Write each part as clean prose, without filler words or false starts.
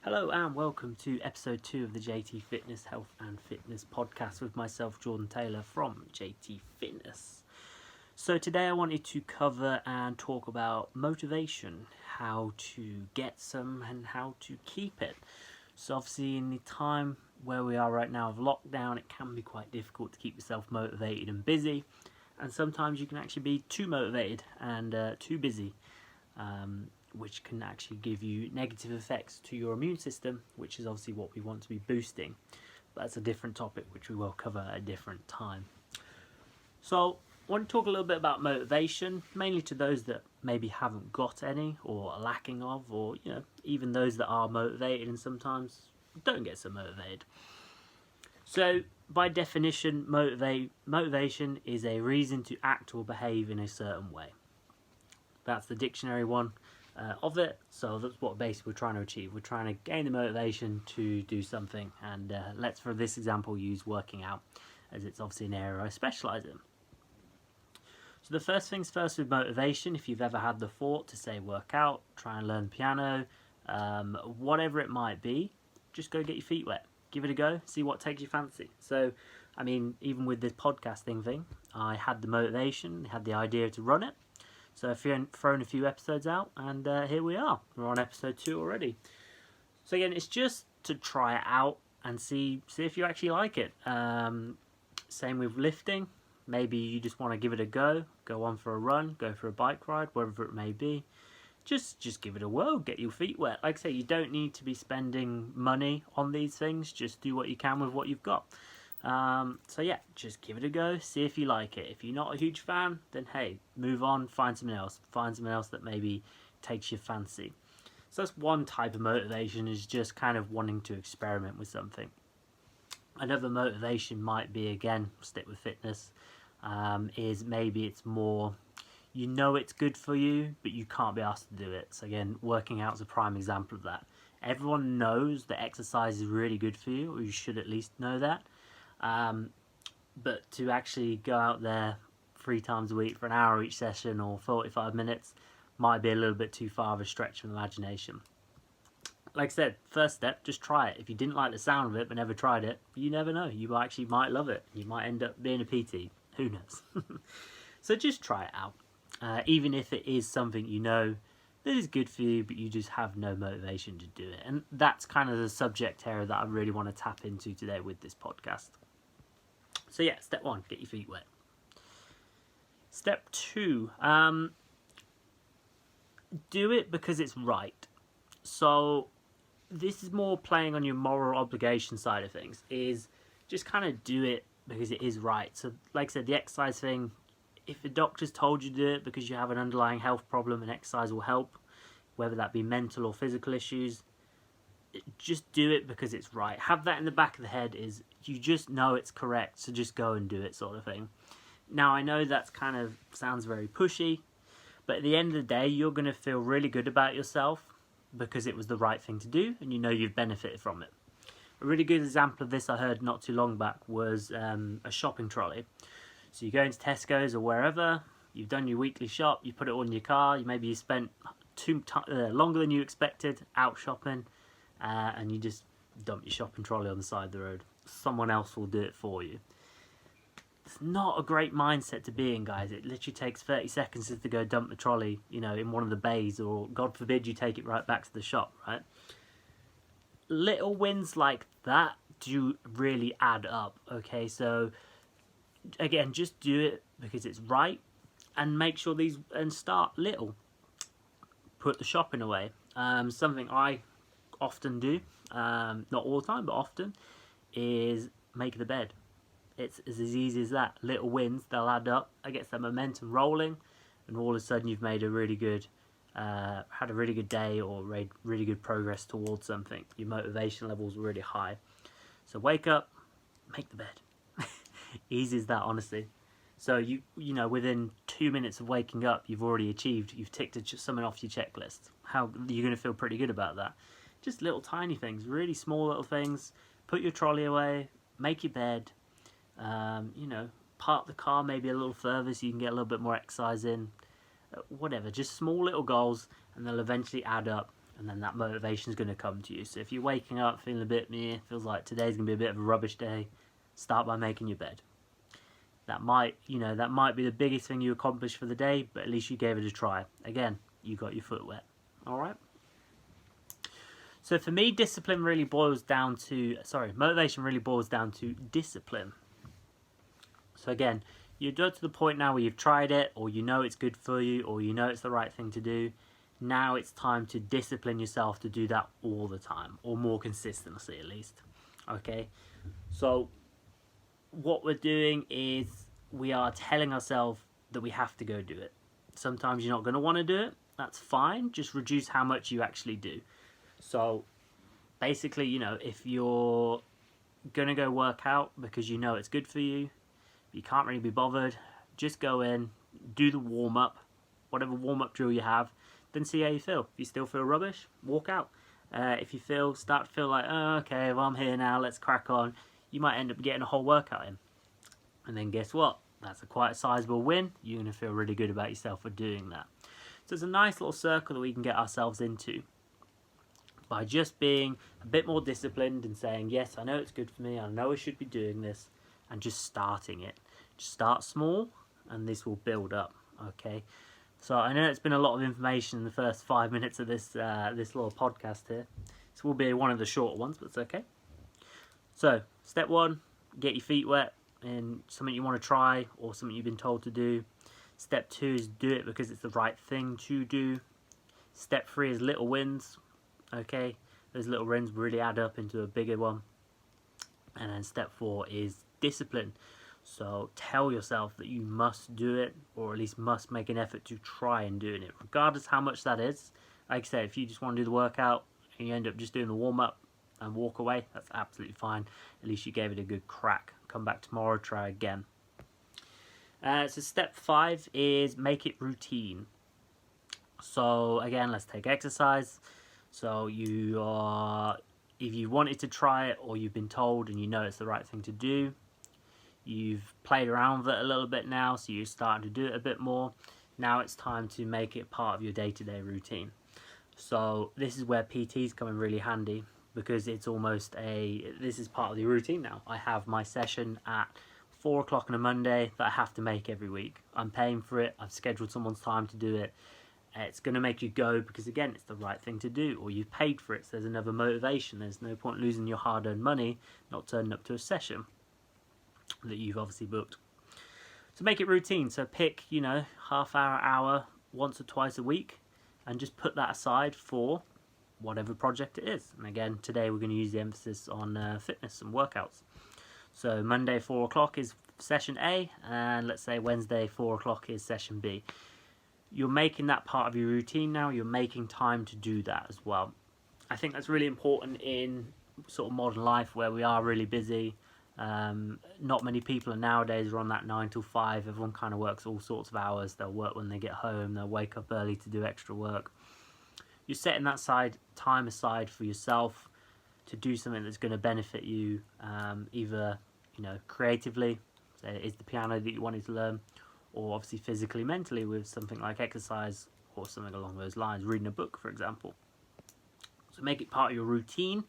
Hello and welcome to episode 2 of the JT Fitness Health and Fitness podcast with myself, Jordan Taylor from JT Fitness. So today I wanted to cover and talk about motivation, how to get some and how to keep it. So obviously in the time where we are right now of lockdown, it can be quite difficult to keep yourself motivated and busy, and sometimes you can actually be too motivated and too busy. Which can actually give you negative effects to your immune system, which is obviously what we want to be boosting. But that's a different topic which we will cover at a different time. So I want to talk a little bit about motivation, mainly to those that maybe haven't got any or are lacking of, or even those that are motivated and sometimes don't get so motivated. So by definition, motivation is a reason to act or behave in a certain way. That's the dictionary one of it. So that's what basically we're trying to achieve. We're trying to gain the motivation to do something, and let's, for this example, use working out, as it's obviously an area I specialise in. So the first things first with motivation, if you've ever had the thought to say work out, try and learn piano, whatever it might be, just go get your feet wet, give it a go, see what takes your fancy. So I mean, even with this podcasting thing, I had the motivation, had the idea to run it. So I've thrown a few episodes out, and here we are. We're on episode 2 already. So again, it's just to try it out and see if you actually like it. Same with lifting. Maybe you just want to give it a go on for a run, go for a bike ride, whatever it may be. Just give it a whirl, get your feet wet. Like I say, you don't need to be spending money on these things. Just do what you can with what you've got. So yeah, just give it a go, see if you like it. If you're not a huge fan, then hey, move on, find something else that maybe takes your fancy. So that's one type of motivation, is just kind of wanting to experiment with something. Another motivation might be, again, stick with fitness, is maybe it's more, it's good for you, but you can't be asked to do it. So again, working out is a prime example of that. Everyone knows that exercise is really good for you, or you should at least know that. But to actually go out there 3 times a week for an hour each session or 45 minutes might be a little bit too far of a stretch of imagination. Like I said, first step, just try it. If you didn't like the sound of it but never tried it, you never know. You actually might love it. You might end up being a PT. Who knows? So just try it out. Even if it is something that is good for you, but you just have no motivation to do it. And that's kind of the subject area that I really want to tap into today with this podcast. So yeah, step 1, get your feet wet. Step 2, do it because it's right. So this is more playing on your moral obligation side of things, is just kind of do it because it is right. So like I said, the exercise thing, if the doctor's told you to do it because you have an underlying health problem and exercise will help, whether that be mental or physical issues, just do it because it's right. Have that in the back of the head, is you just know it's correct, so just go and do it, sort of thing. Now I know that's kind of sounds very pushy, but at the end of the day, you're going to feel really good about yourself because it was the right thing to do, and you've benefited from it. A really good example of this I heard not too long back was a shopping trolley. So you go into Tesco's or wherever, you've done your weekly shop, you put it all in your car, maybe you spent longer than you expected out shopping, and you just dump your shopping trolley on the side of the road. Someone else will do it for you. It's not a great mindset to be in, guys. It literally takes 30 seconds to go dump the trolley, in one of the bays, or God forbid you take it right back to the shop, right? Little wins like that do really add up, okay? So again, just do it because it's right, and make sure and start little. Put the shopping away. Something I often do, not all the time, but often, is make the bed. It's as easy as that. Little wins, they'll add up. It gets that momentum rolling, and all of a sudden you've made a really good, had a really good day, or made really good progress towards something. Your motivation levels are really high. So wake up, make the bed. Easy as that, honestly. So within 2 minutes of waking up, you've ticked something off your checklist. How you're going to feel pretty good about that. Just little tiny things, really small little things. Put your trolley away, make your bed, park the car maybe a little further so you can get a little bit more exercise in. Whatever, just small little goals, and they'll eventually add up, and then that motivation is going to come to you. So if you're waking up feeling a bit meh, feels like today's going to be a bit of a rubbish day, start by making your bed. That might be the biggest thing you accomplish for the day, but at least you gave it a try. Again, you got your foot wet. All right. So for me, motivation really boils down to discipline. So again, you're done to the point now where you've tried it, or you know it's good for you, or you know it's the right thing to do. Now it's time to discipline yourself to do that all the time, or more consistency at least. Okay, so what we're doing is we are telling ourselves that we have to go do it. Sometimes you're not going to want to do it. That's fine. Just reduce how much you actually do. So basically, if you're going to go work out because you know it's good for you, you can't really be bothered, just go in, do the warm-up, whatever warm-up drill you have, then see how you feel. If you still feel rubbish, walk out. If you start to feel like, oh, okay, well, I'm here now, let's crack on, you might end up getting a whole workout in. And then guess what? That's quite a sizable win. You're going to feel really good about yourself for doing that. So it's a nice little circle that we can get ourselves into by just being a bit more disciplined and saying, yes, I know it's good for me, I know I should be doing this, and just starting it. Just start small, and this will build up, okay? So I know it's been a lot of information in the first 5 minutes of this little podcast here. This will be one of the shorter ones, but it's okay. So, step 1, get your feet wet in something you want to try or something you've been told to do. Step 2 is do it because it's the right thing to do. Step 3 is little wins, okay? Those little wins really add up into a bigger one. And then step 4 is discipline. So tell yourself that you must do it, or at least must make an effort to try and doing it, regardless how much that is. Like I said, if you just want to do the workout and you end up just doing the warm-up and walk away, that's absolutely fine. At least you gave it a good crack. Come back tomorrow, try again. So step 5 is make it routine. So again, let's take exercise. So if you wanted to try it, or you've been told and you know it's the right thing to do, you've played around with it a little bit now, so you're starting to do it a bit more. Now it's time to make it part of your day-to-day routine. So this is where PT's come in really handy, because it's almost this is part of the routine now. I have my session at 4 o'clock on a Monday that I have to make every week. I'm paying for it. I've scheduled someone's time to do it. It's going to make you go because, again, it's the right thing to do, or you've paid for it, so there's another motivation. There's no point losing your hard-earned money not turning up to a session that you've obviously booked. So make it routine. So pick, half hour, once or twice a week, and just put that aside for whatever project it is. And again, today we're going to use the emphasis on fitness and workouts. So Monday 4 o'clock is session A, and let's say Wednesday 4 o'clock is session B. You're making that part of your routine now. You're making time to do that as well. I think that's really important in sort of modern life where we are really busy. Not many people nowadays are on that 9 till 5. Everyone kind of works all sorts of hours. They'll work when they get home. They'll wake up early to do extra work. You're setting that time aside for yourself to do something that's going to benefit you, either creatively, say it is the piano that you wanted to learn, or obviously physically, mentally with something like exercise or something along those lines, reading a book, for example. So make it part of your routine,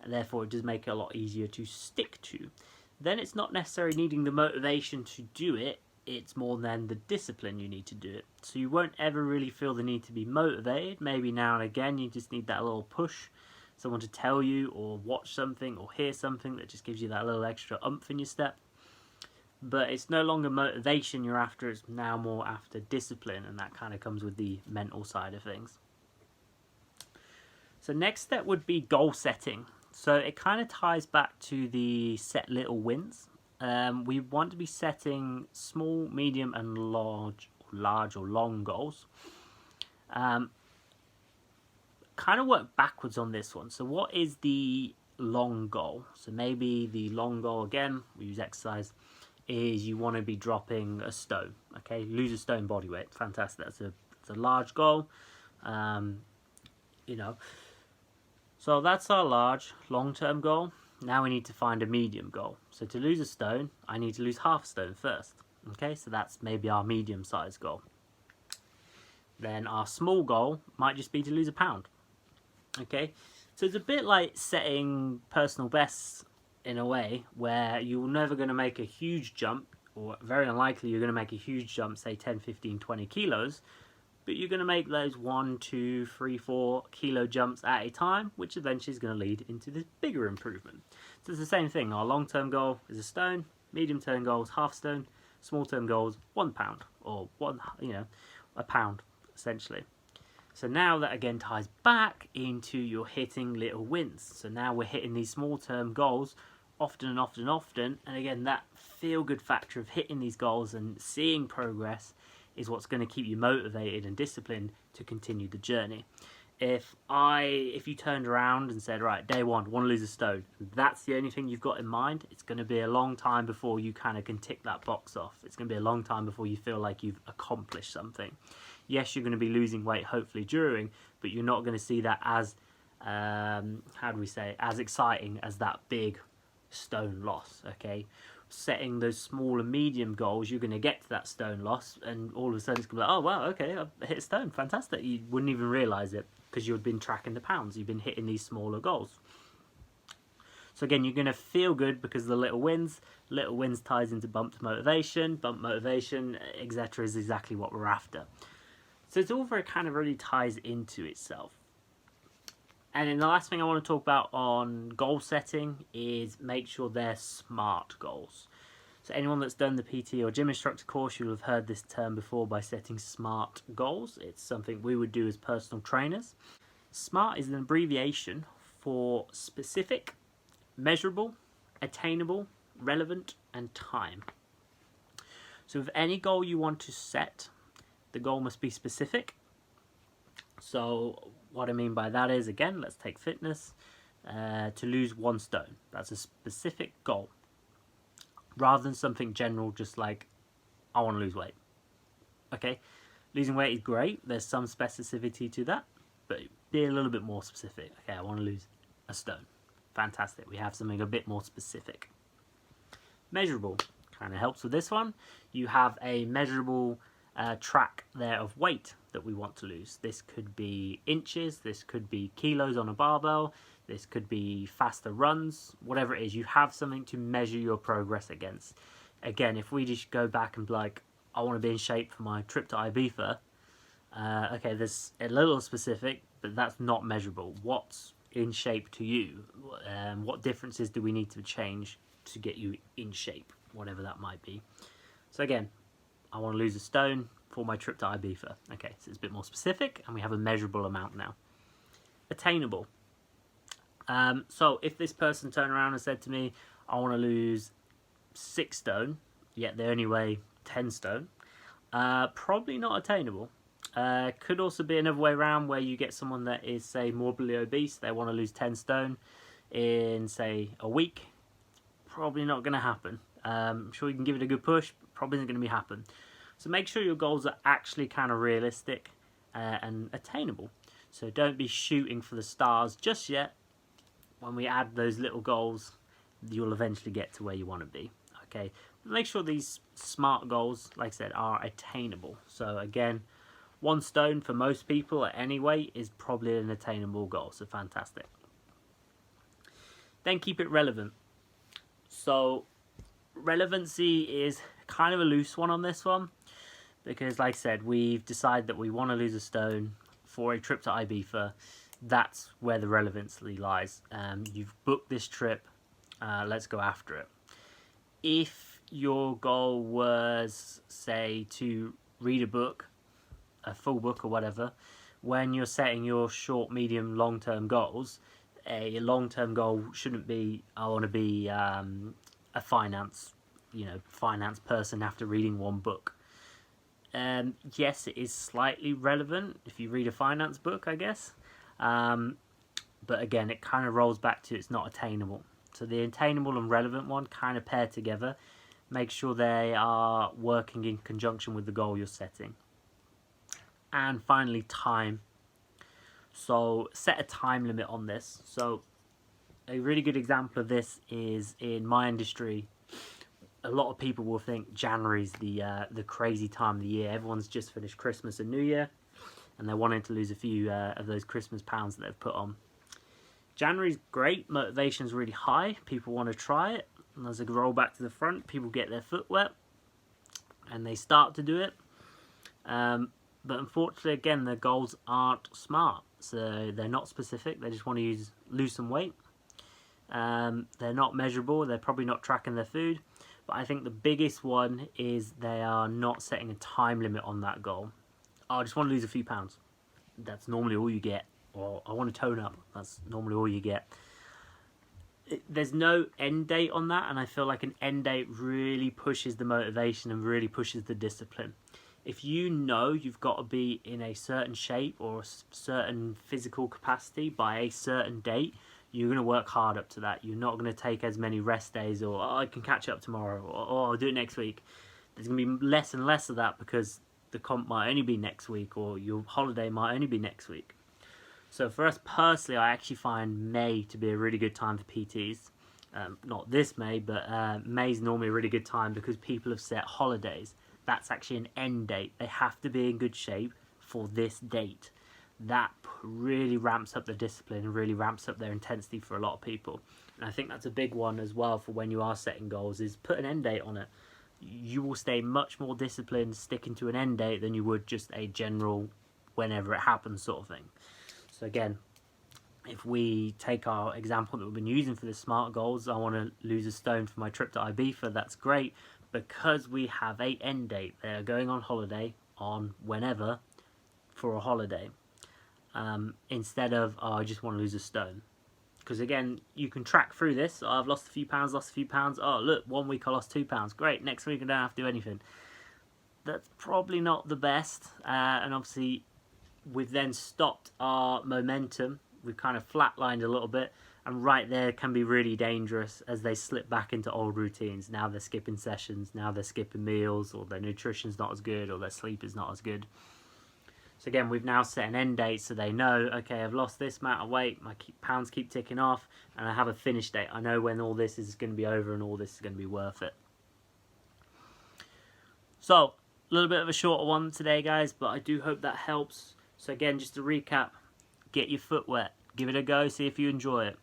and therefore it does make it a lot easier to stick to. Then it's not necessarily needing the motivation to do it, it's more than the discipline you need to do it. So you won't ever really feel the need to be motivated. Maybe now and again you just need that little push, someone to tell you, or watch something or hear something that just gives you that little extra oomph in your step. But it's no longer motivation you're after, it's now more after discipline, and that kind of comes with the mental side of things. So next step would be goal setting. So it kind of ties back to the set little wins. We want to be setting small, medium and large or long goals. Kind of work backwards on this one. So what is the long goal? So maybe the long goal, again, we use exercise, is you want to be dropping a stone, okay? Lose a stone body weight. Fantastic. That's a large goal. So that's our large, long-term goal. Now we need to find a medium goal. So to lose a stone, I need to lose half a stone first. Okay, so that's maybe our medium-sized goal. Then our small goal might just be to lose a pound. Okay, so it's a bit like setting personal bests in a way where you're never going to make a huge jump, or very unlikely you're going to make a huge jump, say 10, 15, 20 kilos, but you're going to make those 1, 2, 3, 4 kilo jumps at a time, which eventually is going to lead into this bigger improvement. So it's the same thing. Our long-term goal is a stone, medium-term goal is half stone, small-term goal is 1 pound, or a pound essentially. So now that again ties back into your hitting little wins. So now we're hitting these small-term goals often and often and often, and again that feel-good factor of hitting these goals and seeing progress is what's going to keep you motivated and disciplined to continue the journey. If you turned around and said, right, day one, want to lose a stone, that's the only thing you've got in mind, it's going to be a long time before you kind of can tick that box off. It's going to be a long time before you feel like you've accomplished something. Yes, you're going to be losing weight hopefully during, but you're not going to see that as, as exciting as that big stone loss, okay? Setting those small and medium goals, you're going to get to that stone loss, and all of a sudden it's going to be like, oh wow, okay, I've hit a stone, fantastic. You wouldn't even realise it because you've been tracking the pounds, you've been hitting these smaller goals. So again, you're going to feel good because of the little wins ties into bump motivation, etc. is exactly what we're after. So it's all very kind of really ties into itself. And then the last thing I want to talk about on goal setting is make sure they're SMART goals. So anyone that's done the PT or gym instructor course, you'll have heard this term before by setting SMART goals. It's something we would do as personal trainers. SMART is an abbreviation for specific, measurable, attainable, relevant, and time. So with any goal you want to set, the goal must be specific. So what I mean by that is, again, let's take fitness, to lose 1 stone. That's a specific goal. Rather than something general, just like, I want to lose weight. Okay, losing weight is great. There's some specificity to that, but be a little bit more specific. Okay, I want to lose a stone. Fantastic. We have something a bit more specific. Measurable kind of helps with this one. You have a measurable track there of weight that we want to lose. This could be inches, this could be kilos on a barbell, this could be faster runs, whatever it is, you have something to measure your progress against. Again, if we just go back and be like, I want to be in shape for my trip to Ibiza, okay, there's a little specific, but that's not measurable. What's in shape to you? What differences do we need to change to get you in shape, whatever that might be. So again, I want to lose a stone for my trip to Ibiza. Okay, so it's a bit more specific, and we have a measurable amount now. Attainable. So if this person turned around and said to me, I want to lose 6 stone, yet they only weigh 10 stone, probably not attainable. Could also be another way around where you get someone that is, say, morbidly obese, they want to lose 10 stone in, say, a week. Probably not going to happen. I'm sure you can give it a good push, but probably isn't going to be happen. So make sure your goals are actually kind of realistic and attainable. So don't be shooting for the stars just yet. When we add those little goals, you'll eventually get to where you want to be. Okay, but make sure these SMART goals, like I said, are attainable. So again, 1 stone for most people at any weight is probably an attainable goal. So fantastic. Then keep it relevant. So relevancy is kind of a loose one on this one, because like I said, we've decided that we want to lose a stone for a trip to Ibiza. That's where the relevancy lies. You've booked this trip, let's go after it. If your goal was, say, to read a book, a full book or whatever, when you're setting your short, medium, long-term goals, a long-term goal shouldn't be, I want to be a finance person after reading 1 book. Yes, it is slightly relevant if you read a finance book, I guess. But again, it kind of rolls back to it's not attainable. So the attainable and relevant one kind of pair together. Make sure they are working in conjunction with the goal you're setting. And finally, time. So set a time limit on this. So a really good example of this is in my industry. A lot of people will think January's the crazy time of the year. Everyone's just finished Christmas and New Year, and they're wanting to lose a few of those Christmas pounds that they've put on. January's great, motivation's really high, people want to try it, and as I roll back to the front, people get their foot wet and they start to do it. But unfortunately, again, their goals aren't smart, so they're not specific. They just want to lose some weight. They're not measurable. They're probably not tracking their food. But I think the biggest one is they are not setting a time limit on that goal. I just want to lose a few pounds. That's normally all you get. Or I want to tone up. That's normally all you get. There's no end date on that, and I feel like an end date really pushes the motivation and really pushes the discipline. If you know you've got to be in a certain shape or a certain physical capacity by a certain date, you're going to work hard up to that. You're not going to take as many rest days, or I can catch up tomorrow, or I'll do it next week. There's going to be less and less of that because the comp might only be next week, or your holiday might only be next week. So for us personally, I actually find May to be a really good time for PTs. Not this May, but May's normally a really good time because people have set holidays. That's actually an end date. They have to be in good shape for this date. That really ramps up the discipline and really ramps up their intensity for a lot of people. And I think that's a big one as well for when you are setting goals, is put an end date on it. You will stay much more disciplined sticking to an end date than you would just a general whenever it happens sort of thing. So again, if we take our example that we've been using for the SMART goals, I want to lose a stone for my trip to Ibiza, that's great. Because we have a end date, they're going on holiday on whenever for a holiday, instead of, oh, I just want to lose a stone. Because again, you can track through this. Oh, I've lost a few pounds, oh look, 1 week I lost 2 pounds, great, next week I don't have to do anything. That's probably not the best, and obviously we've then stopped our momentum. We've kind of flatlined a little bit, and right there can be really dangerous as they slip back into old routines. Now they're skipping sessions, now they're skipping meals, or their nutrition's not as good, or their sleep is not as good. So again, we've now set an end date so they know, okay, I've lost this amount of weight, my pounds keep ticking off, and I have a finish date. I know when all this is going to be over and all this is going to be worth it. So, a little bit of a shorter one today, guys, but I do hope that helps. So again, just to recap, get your foot wet, give it a go, see if you enjoy it.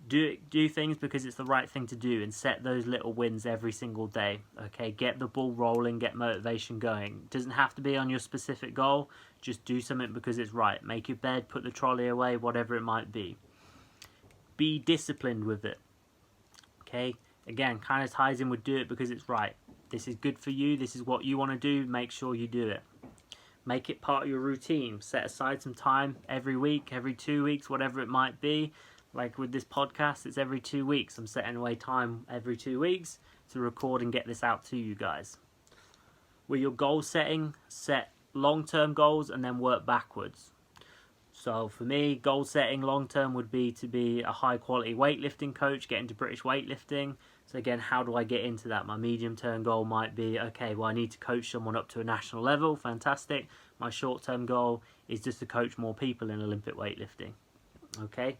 Do things because it's the right thing to do, and set those little wins every single day. Okay, get the ball rolling, get motivation going. It doesn't have to be on your specific goal, just do something because it's right. Make your bed, put the trolley away, whatever it might be. Be disciplined with it. Okay, again, kind of ties in with do it because it's right. This is good for you, this is what you want to do, make sure you do it. Make it part of your routine. Set aside some time every week, every 2 weeks, whatever it might be. Like with this podcast, it's every 2 weeks. I'm setting away time every 2 weeks to record and get this out to you guys. With your goal setting, set long-term goals and then work backwards. So for me, goal setting long-term would be to be a high-quality weightlifting coach, get into British weightlifting. So again, how do I get into that? My medium-term goal might be, okay, well, I need to coach someone up to a national level. Fantastic. My short-term goal is just to coach more people in Olympic weightlifting. Okay.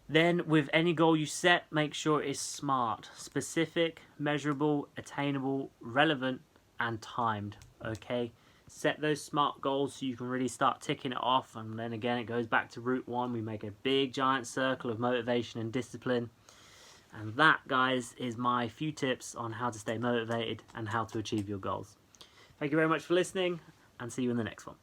Then with any goal you set, make sure it is SMART, specific, measurable, attainable, relevant, and timed. Okay, set those SMART goals so you can really start ticking it off, and then again it goes back to route one. We make a big giant circle of motivation and discipline, and that, guys, is my few tips on how to stay motivated and how to achieve your goals. Thank you very much for listening, and see you in the next one.